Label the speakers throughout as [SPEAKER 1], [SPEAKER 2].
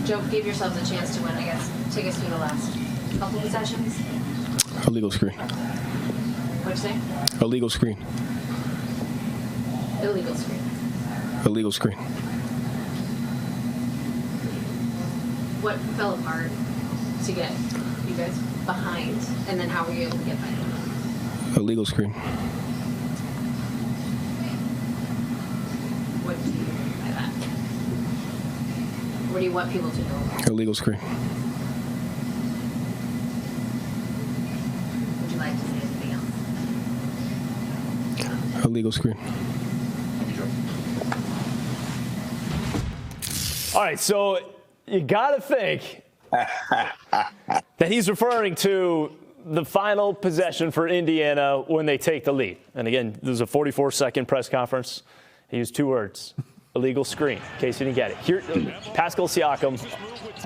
[SPEAKER 1] Joe, give yourselves a chance to win, I guess. Take us through the last couple possessions.
[SPEAKER 2] Illegal screen.
[SPEAKER 1] What'd you say?
[SPEAKER 2] Illegal screen.
[SPEAKER 1] Illegal screen.
[SPEAKER 2] Illegal screen.
[SPEAKER 1] What fell apart to get you guys behind, and then how were you able to get behind?
[SPEAKER 2] Illegal screen.
[SPEAKER 1] What do you mean by that? What do you want people to know about?
[SPEAKER 2] Illegal screen.
[SPEAKER 1] Would you like to say anything else?
[SPEAKER 2] Illegal screen.
[SPEAKER 3] All right, so you got to think that he's referring to the final possession for Indiana when they take the lead. And again, this was a 44-second press conference. He used two words, illegal screen, in case you didn't get it. Here, Pascal Siakam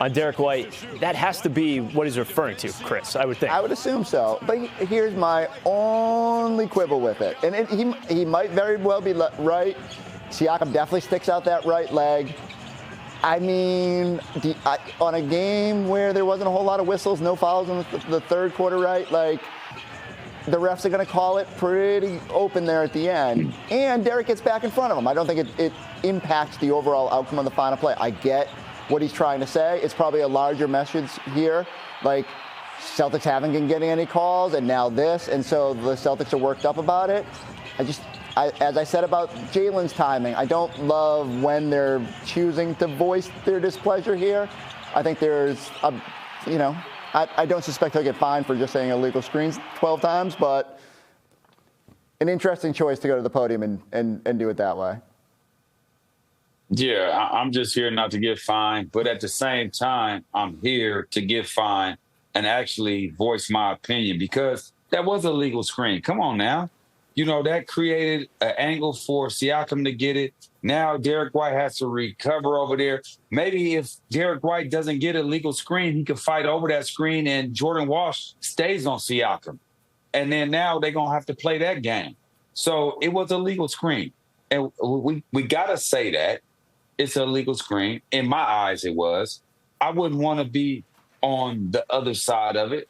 [SPEAKER 3] on Derrick White, that has to be what he's referring to, Chris, I would think.
[SPEAKER 4] I would assume so. But here's my only quibble with it. And he might very well be right. Siakam definitely sticks out that right leg. I mean, on a game where there wasn't a whole lot of whistles, no fouls in the third quarter, right? Like, the refs are going to call it pretty open there at the end. And Derrick gets back in front of him. I don't think it impacts the overall outcome of the final play. I get what he's trying to say. It's probably a larger message here. Like, Celtics haven't been getting any calls, and now this. And so the Celtics are worked up about it. As I said about Jalen's timing, I don't love when they're choosing to voice their displeasure here. I think there's, I don't suspect he'll get fined for just saying illegal screens 12 times, but an interesting choice to go to the podium and do it that way.
[SPEAKER 5] Yeah, I'm just here not to get fined, but at the same time, I'm here to get fined and actually voice my opinion because that was a legal screen. Come on now. You know, that created an angle for Siakam to get it. Now Derrick White has to recover over there. Maybe if Derrick White doesn't get a legal screen, he could fight over that screen and Jordan Walsh stays on Siakam. And then now they're going to have to play that game. So it was a legal screen. And we got to say that it's a legal screen. In my eyes, it was. I wouldn't want to be on the other side of it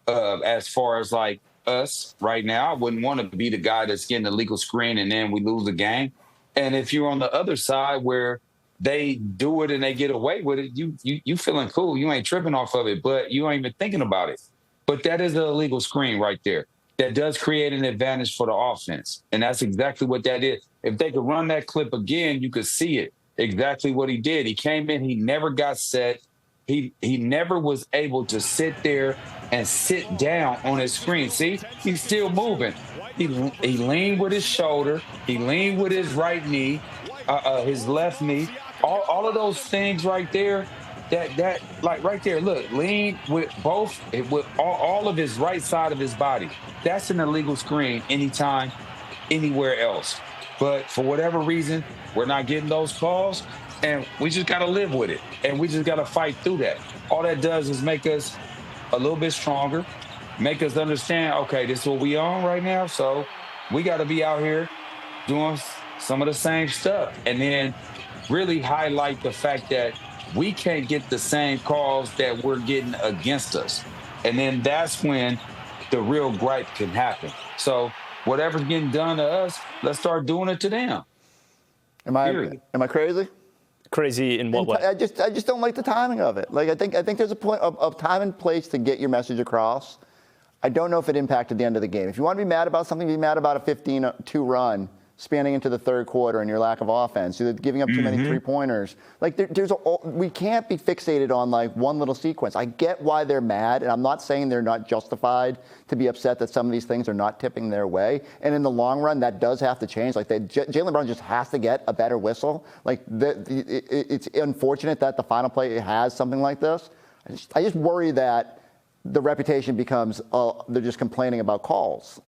[SPEAKER 5] as far as like, us right now. I wouldn't want to be the guy that's getting a legal screen and then we lose the game. And if you're on the other side where they do it and they get away with it, you feeling cool. You ain't tripping off of it, but you ain't even thinking about it. But that is an illegal screen right there. That does create an advantage for the offense. And that's exactly what that is. If they could run that clip again, you could see it. Exactly what he did. He came in, he never got set. He never was able to sit there and sit down on his screen. See, he's still moving. He leaned with his shoulder. He leaned with his right knee, his left knee. All of those things right there, that like right there, look, lean with both, with all of his right side of his body. That's an illegal screen anytime, anywhere else. But for whatever reason, we're not getting those calls. And we just got to live with it. And we just got to fight through that. All that does is make us a little bit stronger, make us understand, okay, this is what we on right now. So we got to be out here doing some of the same stuff. And then really highlight the fact that we can't get the same calls that we're getting against us. And then that's when the real gripe can happen. So whatever's getting done to us, let's start doing it to them.
[SPEAKER 4] Am I crazy?
[SPEAKER 3] Crazy in what way?
[SPEAKER 4] I just don't like the timing of it. Like I think there's a point of time and place to get your message across. I don't know if it impacted the end of the game. If you want to be mad about something, be mad about a 15-2 run spanning into the third quarter and your lack of offense. You're giving up too many three-pointers. Like we can't be fixated on like one little sequence. I get why they're mad, and I'm not saying they're not justified to be upset that some of these things are not tipping their way. And in the long run, that does have to change. Like Jaylen Brown just has to get a better whistle. Like it's unfortunate that the final play has something like this. I just worry that the reputation becomes they're just complaining about calls.